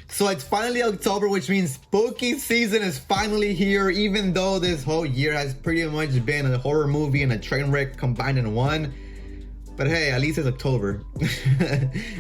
So it's finally October, which means spooky season is finally here, even though this whole year has pretty much been a horror movie and a train wreck combined in one. But hey, at least it's October.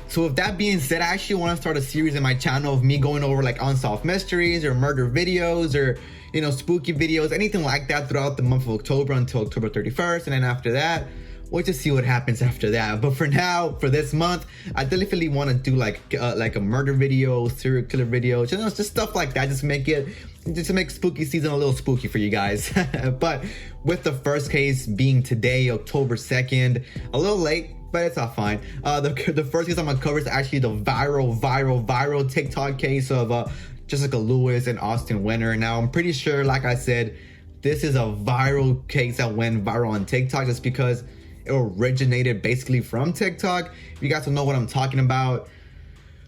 So with that being said, I actually want to start a series in my channel of me going over like unsolved mysteries or murder videos or, you know, spooky videos, anything like that throughout the month of October until October 31st. And then after that, we'll just see what happens after that. But for now, for this month, I definitely want to do like a murder video, serial killer video, just stuff like that. Just to make spooky season a little spooky for you guys. But with the first case being today, October 2nd, a little late, but it's all fine. The first case I'm gonna cover is actually the viral TikTok case of Jessica Lewis and Austin Wenner. Now, I'm pretty sure, like I said, this is a viral case that went viral on TikTok just because it originated basically from TikTok. If you guys don't know what I'm talking about,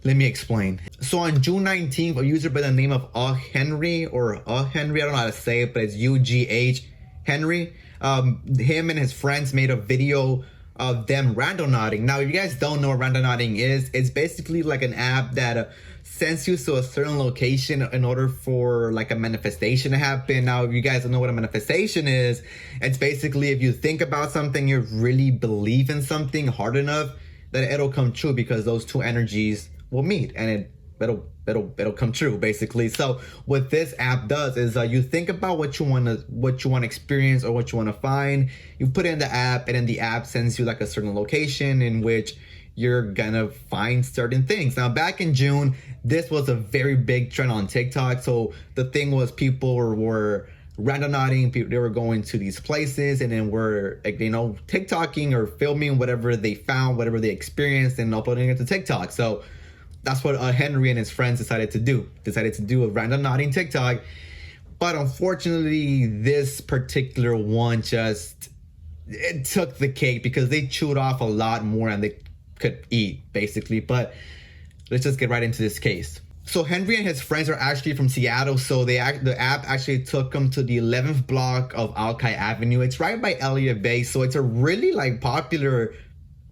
let me explain. So on June 19th, a user by the name of Henry, I don't know how to say it, but it's UGH Henry. Him and his friends made a video of them randonauting. Now, if you guys don't know what randonauting is, it's basically like an app that sends you to a certain location in order for like a manifestation to happen. Now, if you guys don't know what a manifestation is, it's basically if you think about something, you really believe in something hard enough that it'll come true because those two energies will meet and it'll come true basically. So what this app does is you think about what you want to experience or what you want to find, you put it in the app, and then the app sends you like a certain location in which you're gonna find certain things. Now, back in June, this was a very big trend on TikTok. So the thing was, people were randonauting, they were going to these places and then were, like, you know, TikToking or filming whatever they found, whatever they experienced, and uploading it to TikTok. So that's what Henry and his friends decided to do a randonauting TikTok. But unfortunately, this particular one it took the cake because they chewed off a lot more and they could eat basically. But let's just get right into this case. So Henry and his friends are actually from Seattle, so the app actually took them to the 11th block of Alki Avenue. It's right by Elliott Bay, so it's a really like popular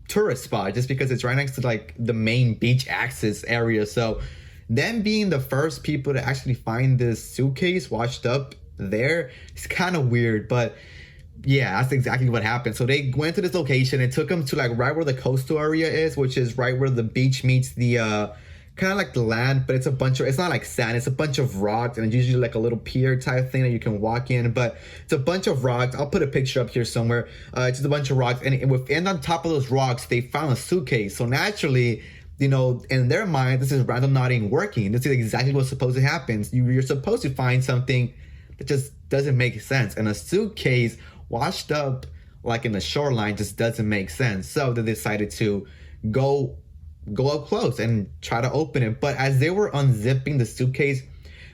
tourist spot just because it's right next to like the main beach access area. So them being the first people to actually find this suitcase washed up there, it's kind of weird, but yeah, that's exactly what happened. So they went to this location. It took them to like right where the coastal area is, which is right where the beach meets the kind of like the land, but it's not like sand, it's a bunch of rocks, and it's usually like a little pier type thing that you can walk in, but it's a bunch of rocks. I'll put a picture up here somewhere. It's just a bunch of rocks, and within on top of those rocks, they found a suitcase. So naturally, you know, in their mind, this is randonauting working. This is exactly what's supposed to happen. You're supposed to find something that just doesn't make sense, and a suitcase washed up like in the shoreline just doesn't make sense. So they decided to go up close and try to open it. But as they were unzipping the suitcase,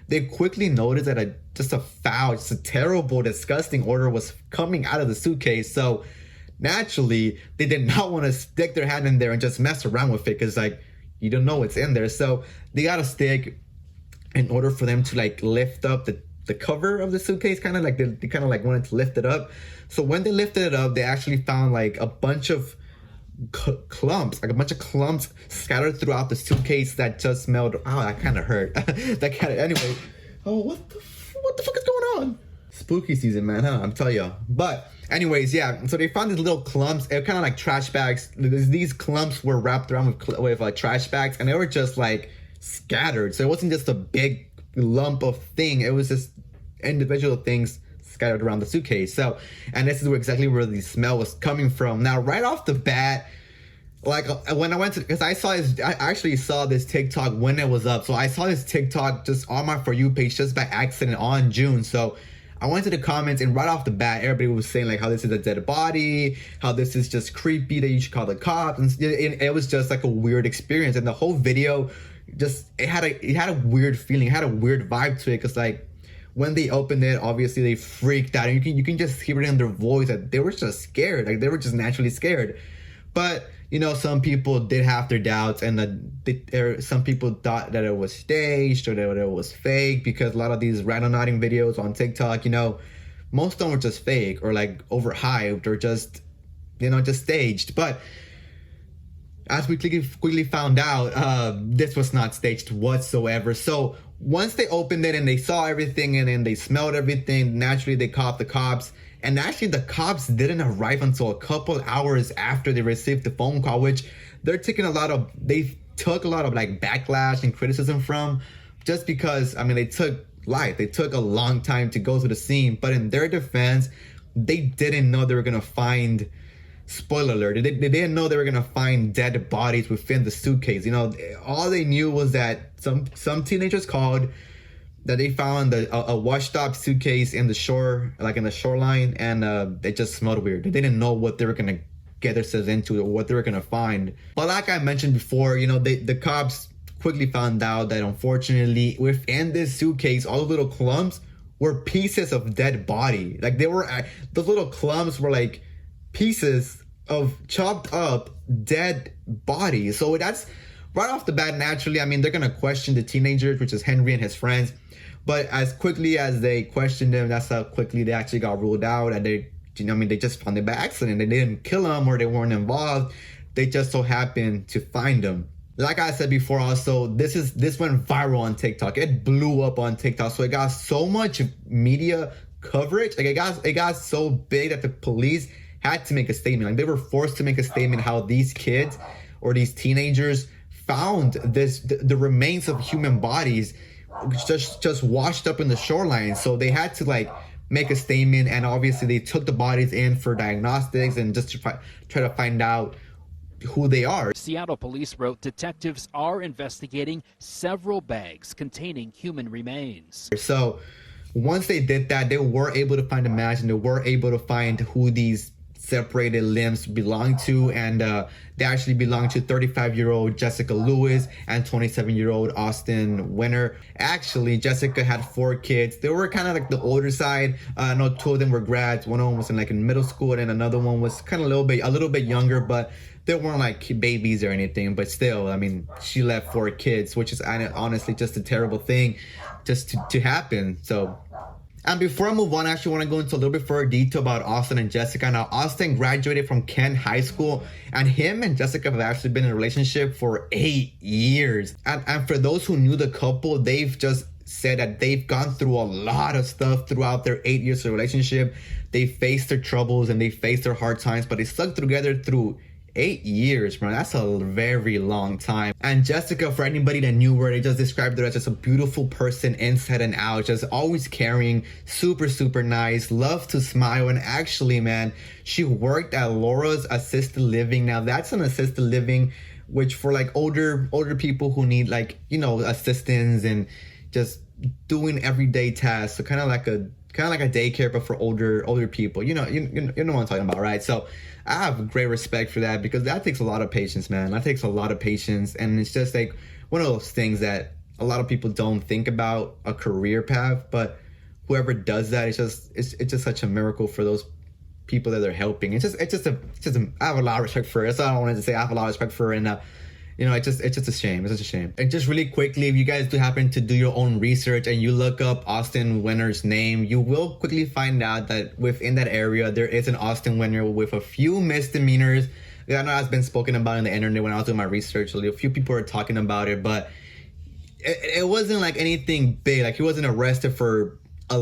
they quickly noticed that just a terrible, disgusting odor was coming out of the suitcase. So naturally, they did not want to stick their hand in there and just mess around with it because, like, you don't know what's in there. So they got a stick in order for them to like lift up the cover of the suitcase, kind of like they kind of like wanted to lift it up. So when they lifted it up, they actually found like a bunch of clumps scattered throughout the suitcase that just smelled. Oh, that kind of hurt. Anyway. Oh, what the fuck is going on? Spooky season, man, huh? I'm telling you. But anyways, yeah. So they found these little clumps. It kind of like trash bags. These clumps were wrapped around with trash bags, and they were just like scattered. So it wasn't just a big lump of thing. It was just individual things scattered around the suitcase. So, and this is exactly where the smell was coming from. Now, right off the bat, like when I went to, because I actually saw this TikTok when it was up. So I saw this TikTok just on my For You page just by accident on June. So I went to the comments, and right off the bat, everybody was saying like how this is a dead body, how this is just creepy, that you should call the cops. And it was just like a weird experience. And the whole video just, it had a weird feeling, it had a weird vibe to it, because like when they opened it, obviously they freaked out, and you can just hear it in their voice that they were just scared, like they were just naturally scared. But you know, some people did have their doubts, and some people thought that it was staged or that it was fake, because a lot of these randonauting videos on TikTok, you know, most of them were just fake or like overhyped or just, you know, just staged. But as we quickly found out, this was not staged whatsoever. So once they opened it and they saw everything and then they smelled everything, naturally they called the cops. And actually the cops didn't arrive until a couple hours after they received the phone call, which they took a lot of like backlash and criticism from, just because, I mean, they took a long time to go to the scene. But in their defense, they didn't know they were gonna find, spoiler alert, they didn't know they were gonna find dead bodies within the suitcase. You know, all they knew was that some teenagers called that they found a washed up suitcase in the shore, like in the shoreline, and it just smelled weird. They didn't know what they were gonna get themselves into or what they were gonna find. But like I mentioned before, you know, the cops quickly found out that unfortunately within this suitcase, all the little clumps were pieces of dead body. Like those little clumps were like pieces of chopped up dead bodies. So that's right off the bat. Naturally, I mean, they're gonna question the teenagers, which is Henry and his friends. But as quickly as they questioned them, that's how quickly they actually got ruled out. And they just found it by accident. They didn't kill them or they weren't involved. They just so happened to find them. Like I said before, also, this went viral on TikTok. It blew up on TikTok. So it got so much media coverage. Like it got so big that the police had to make a statement. Like they were forced to make a statement how these kids or these teenagers found the remains of human bodies just washed up in the shoreline. So they had to like make a statement, and obviously they took the bodies in for diagnostics and just to try to find out who they are. Seattle police wrote detectives are investigating several bags containing human remains. So once they did that, they were able to find a match and they were able to find who these separated limbs belong to, and they actually belong to 35-year-old Jessica Lewis and 27-year-old Austin Wenner. Actually, Jessica had 4 kids. They were kind of like the older side. I know 2 of them were grads. One of them was in middle school, and then another one was kind of a little bit younger, but they weren't like babies or anything. But still, I mean, she left 4 kids, which is honestly just a terrible thing just to happen. So. And before I move on, I actually want to go into a little bit further detail about Austin and Jessica. Now, Austin graduated from Kent High School, and him and Jessica have actually been in a relationship for 8 years. And for those who knew the couple, they've just said that they've gone through a lot of stuff throughout their 8 years of relationship. They faced their troubles and they faced their hard times, but they stuck together through 8 years, bro. That's a very long time. And Jessica, for anybody that knew her, they just described her as just a beautiful person inside and out, just always caring, super, super nice, loves to smile. And actually, man, she worked at Laura's assisted living. Now, that's an assisted living which for like older people who need like, you know, assistance and just doing everyday tasks. So kind of like a daycare, but for older people. You know what I'm talking about, right? So I have great respect for that, because that takes a lot of patience, man. That takes a lot of patience, and it's just like one of those things that a lot of people don't think about a career path, but whoever does that, it's just such a miracle for those people that they're helping. I have a lot of respect for her. That's all I wanted to say. I have a lot of respect for her, and you know, it's just a shame. It's such a shame. And just really quickly, if you guys do happen to do your own research and you look up Austin Wenner's name, you will quickly find out that within that area, there is an Austin Wenner with a few misdemeanors. I know it's been spoken about on the internet when I was doing my research. A few people are talking about it, but it wasn't like anything big. Like he wasn't arrested for a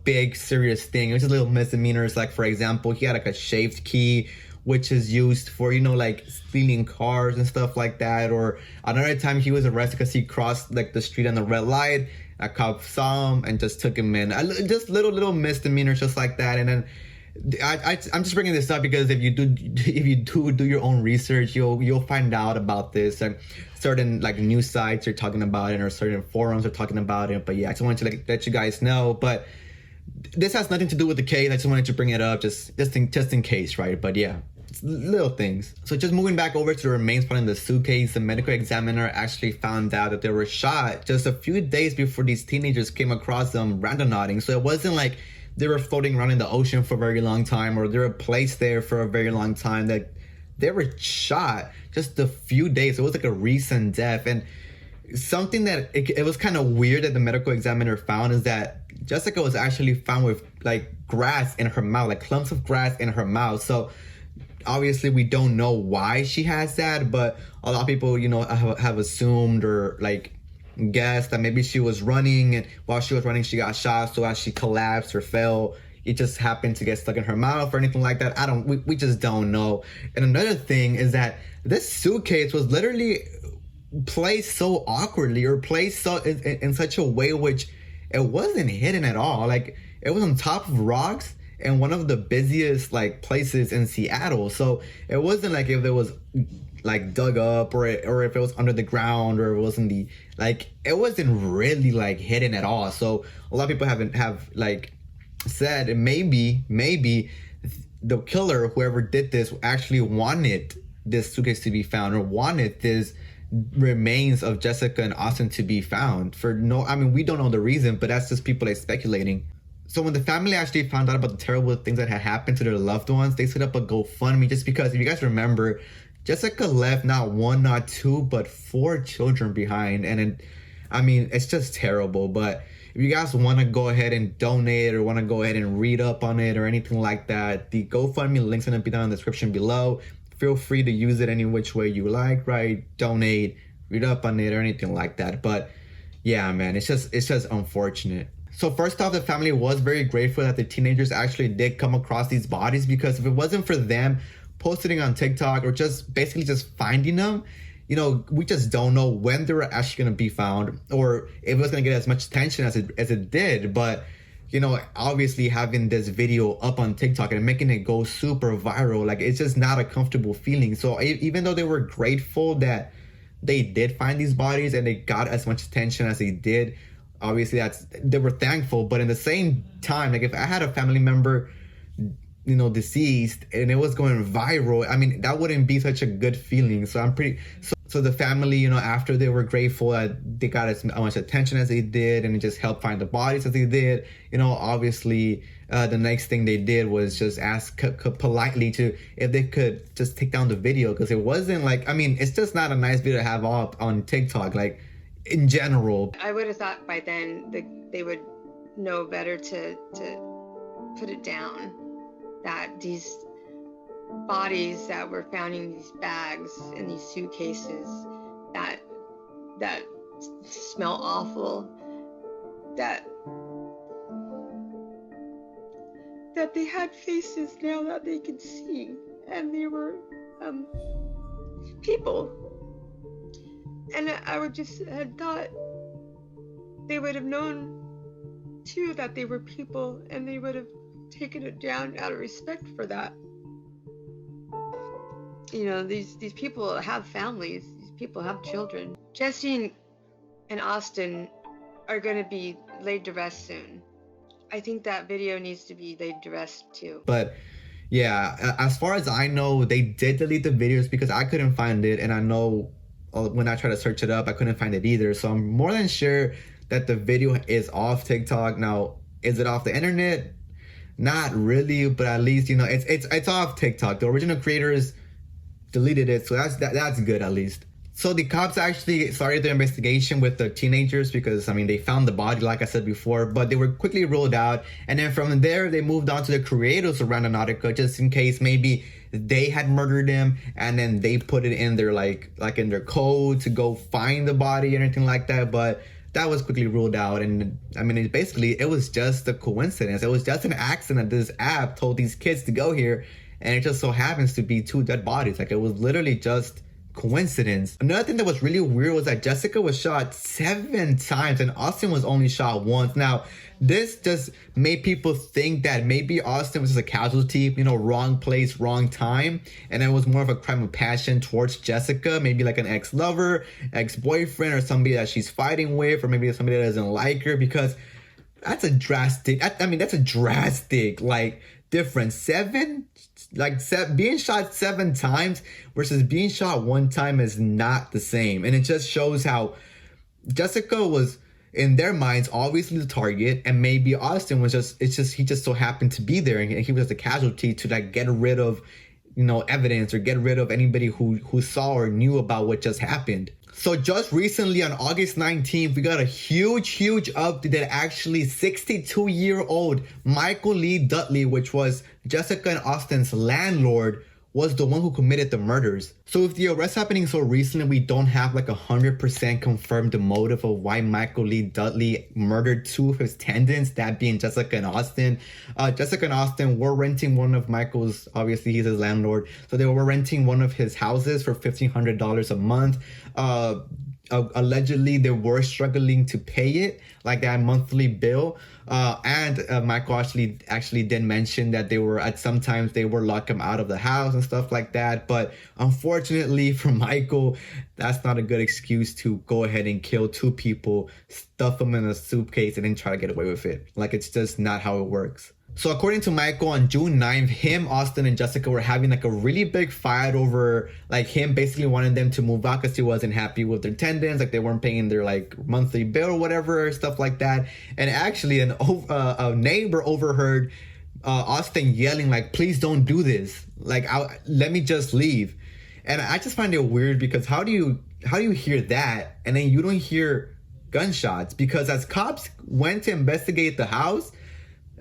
big serious thing. It was just little misdemeanors. Like, for example, he had like a shaved key, which is used for, you know, like stealing cars and stuff like that. Or another time he was arrested because he crossed like the street on the red light. A cop saw him and just took him in. Just little misdemeanors just like that. And then I'm just bringing this up because if you do your own research, you'll find out about this. And certain like news sites are talking about it, or certain forums are talking about it. But yeah, I just wanted to let you guys know. But this has nothing to do with the case. I just wanted to bring it up just in case, right? But yeah, it's little things. So just moving back over to the remains found in the suitcase, the medical examiner actually found out that they were shot just a few days before these teenagers came across them randonauting. So it wasn't like they were floating around in the ocean for a very long time, or they were placed there for a very long time. That they were shot just a few days. It was like a recent death. And something that it was kind of weird that the medical examiner found is that Jessica was actually found with like grass in her mouth, like clumps of grass in her mouth. So obviously we don't know why she has that, but a lot of people, you know, have assumed or like guessed that maybe she was running, and while she was running she got shot, so as she collapsed or fell, it just happened to get stuck in her mouth or anything like that. We just don't know. And another thing is that this suitcase was literally placed so awkwardly, or placed so in such a way which it wasn't hidden at all. Like, it was on top of rocks in one of the busiest like places in Seattle. So it wasn't like if it was like dug up, or if it was under the ground, or it wasn't it wasn't really like hidden at all. So a lot of people have like said maybe the killer, whoever did this, actually wanted this suitcase to be found, or wanted this remains of Jessica and Austin to be found for we don't know the reason, but that's just people like speculating. So when the family actually found out about the terrible things that had happened to their loved ones, they set up a GoFundMe, just because, if you guys remember, Jessica left not one, not two, but 4 children behind. And it's just terrible. But if you guys want to go ahead and donate, or want to go ahead and read up on it or anything like that, the GoFundMe link's going to be down in the description below. Feel free to use it any which way you like, right? Donate, read up on it, or anything like that. But yeah, man, it's just unfortunate. So first off, the family was very grateful that the teenagers actually did come across these bodies, because if it wasn't for them posting on TikTok, or just basically just finding them, you know, we just don't know when they were actually going to be found, or if it was going to get as much attention as it did. But, you know, obviously having this video up on TikTok and making it go super viral, like, it's just not a comfortable feeling. So even though they were grateful that they did find these bodies and they got as much attention as they did, obviously they were thankful. But in the same time, like, if I had a family member, you know, deceased, and it was going viral, that wouldn't be such a good feeling. So so the family, you know, after they were grateful that they got as much attention as they did, and it just helped find the bodies as they did, you know, obviously the next thing they did was just ask politely if they could just take down the video, because it wasn't like, it's just not a nice video to have up on TikTok, like, in general. I would have thought by then they would know better to put it down, that these bodies that were found in these bags, in these suitcases, that smell awful, that they had faces now that they could see, and they were people. And I would just had thought they would have known too that they were people, and they would have taken it down out of respect for that. You know, these people have families, these people have children. Jesse and Austin are going to be laid to rest soon. I think that video needs to be laid to rest too. But yeah, as far as I know, they did delete the videos, because I couldn't find it, and I know when I tried to search it up, I couldn't find it either. So I'm more than sure that the video is off TikTok. Now, is it off the internet? Not really, but at least, you know, it's off TikTok. The original creators deleted it, so that's good at least. So the cops actually started their investigation with the teenagers, because they found the body, like I said before, but they were quickly ruled out. And then from there, they moved on to the creators of Randonautica, just in case maybe they had murdered him, and then they put it in their like in their code to go find the body or anything like that. But that was quickly ruled out. And it was just a coincidence. It was just an accident that this app told these kids to go here, and it just so happens to be 2 dead bodies. Like, it was literally just coincidence. Another thing that was really weird was that Jessica was shot 7 times and Austin was only shot once. Now, this just made people think that maybe Austin was just a casualty, you know, wrong place, wrong time, and it was more of a crime of passion towards Jessica, maybe like an ex-lover, ex-boyfriend, or somebody that she's fighting with, or maybe somebody that doesn't like her, because that's a drastic, like, difference. Being shot 7 times versus being shot 1 time is not the same. And it just shows how Jessica was, in their minds, obviously the target, and maybe Austin was he just so happened to be there, and he was the casualty to like get rid of, you know, evidence, or get rid of anybody who saw or knew about what just happened. So just recently on August 19th, we got a huge update that actually 62-year-old Michael Lee Dudley, which was Jessica and Austin's landlord, was the one who committed the murders. So if the arrest happening so recently, we don't have like 100% confirmed motive of why Michael Lee Dudley murdered two of his tenants, that being Jessica and Austin. Jessica and Austin were renting one of Michael's, obviously he's his landlord, so they were renting one of his houses for $1,500 a month. Allegedly they were struggling to pay it, like that monthly bill, and Michael actually did mention that they were at sometimes they were lock him out of the house and stuff like that. But unfortunately for Michael, that's not a good excuse to go ahead and kill two people, stuff them in a suitcase, and then try to get away with it. Like, it's just not how it works. So according to Michael, on June 9th, him, Austin, and Jessica were having like a really big fight over like him basically wanting them to move out because he wasn't happy with their tenants, like they weren't paying their like monthly bill or whatever, stuff like that. And actually a neighbor overheard Austin yelling like, "Please don't do this. Like, let me just leave." And I just find it weird because how do you hear that and then you don't hear gunshots? Because as cops went to investigate the house,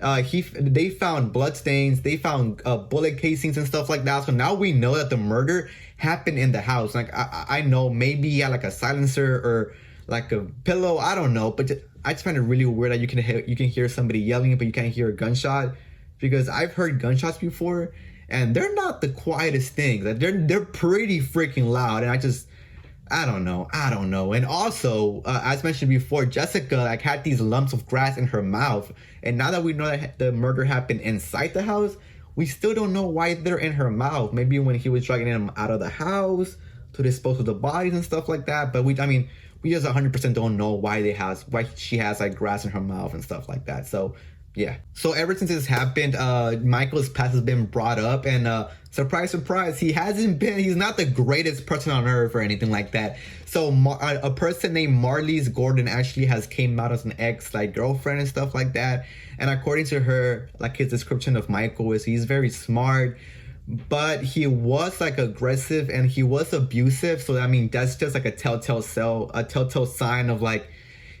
they found bloodstains, they found bullet casings and stuff like that. So now we know that the murder happened in the house. Like, I know maybe he had like a silencer or like a pillow, I don't know, but I just find it really weird that you can hear somebody yelling but you can't hear a gunshot, because I've heard gunshots before and they're not the quietest things. Like, they're pretty freaking loud, and I don't know. And also, as mentioned before, Jessica like had these lumps of grass in her mouth. And now that we know that the murder happened inside the house, we still don't know why they're in her mouth. Maybe when he was dragging them out of the house to dispose of the bodies and stuff like that. But we just 100% don't know why she has like grass in her mouth and stuff like that. So yeah. So ever since this happened, Michael's past has been brought up, and surprise, surprise, he's not the greatest person on earth or anything like that. So a person named Marlise Gordon actually has came out as an ex like girlfriend and stuff like that. And according to her, like, his description of Michael is he's very smart, but he was like aggressive and he was abusive. So I mean, that's just like a telltale sign of like,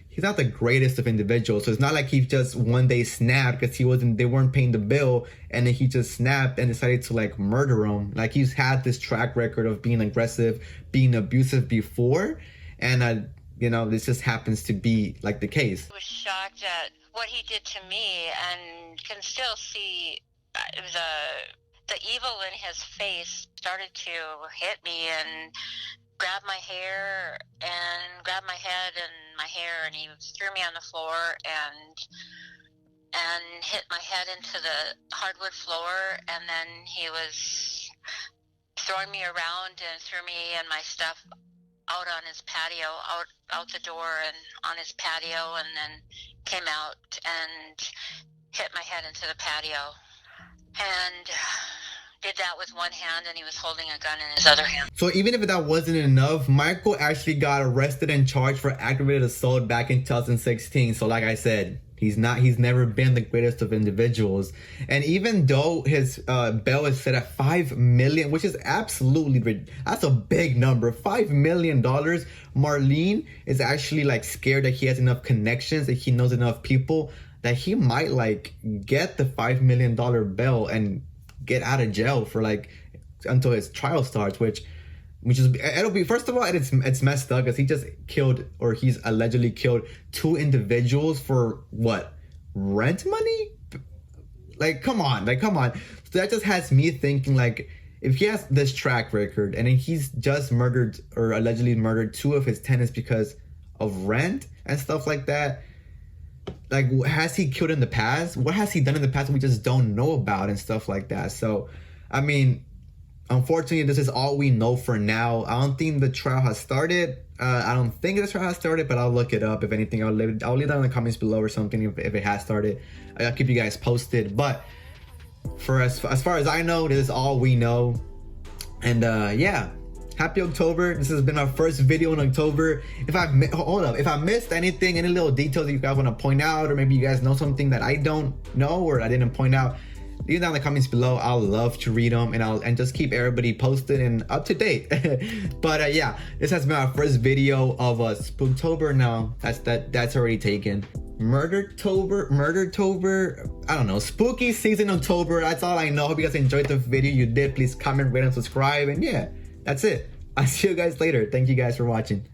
he's not the greatest of individuals. So it's not like he just one day snapped because they weren't paying the bill, and then he just snapped and decided to like murder him. Like, he's had this track record of being aggressive, being abusive before, and this just happens to be like the case. I was shocked at what he did to me, and can still see the evil in his face started to hit me and grabbed my hair and grabbed my head and my hair, and he threw me on the floor and hit my head into the hardwood floor, and then he was throwing me around and threw me and my stuff out on his patio, out the door and on his patio, and then came out and hit my head into the patio, and did that with one hand, and he was holding a gun in his other hand. So even if that wasn't enough, Michael actually got arrested and charged for aggravated assault back in 2016. So like I said, he's never been the greatest of individuals. And even though his bail is set at $5 million, which is that's a big number, $5 million, Marlene is actually like scared that he has enough connections, that he knows enough people, that he might like get the $5 million bail and get out of jail for like until his trial starts, which is, it'll be, first of all, it's messed up because he's allegedly killed two individuals for what, rent money? Like, come on. So that just has me thinking, like, if he has this track record and then he's just murdered or allegedly murdered two of his tenants because of rent and stuff like that, like, has he killed in the past? What has he done in the past that we just don't know about and stuff like that? So, I mean, unfortunately, this is all we know for now. I don't think the trial has started. I don't think the trial has started, but I'll look it up. If anything, I'll leave that in the comments below or something if it has started. I'll keep you guys posted. But for as far as I know, this is all we know. And yeah. Happy October. This has been our first video in October. If I missed anything, any little details that you guys want to point out, or maybe you guys know something that I don't know or I didn't point out, leave it down in the comments below. I'll love to read them and just keep everybody posted and up to date. But yeah, this has been our first video of Spooktober. Now that's already taken. Murder-tober, I don't know, spooky season October. That's all I know. Hope you guys enjoyed the video. You did, please comment, rate, and subscribe. And yeah, that's it. I'll see you guys later. Thank you guys for watching.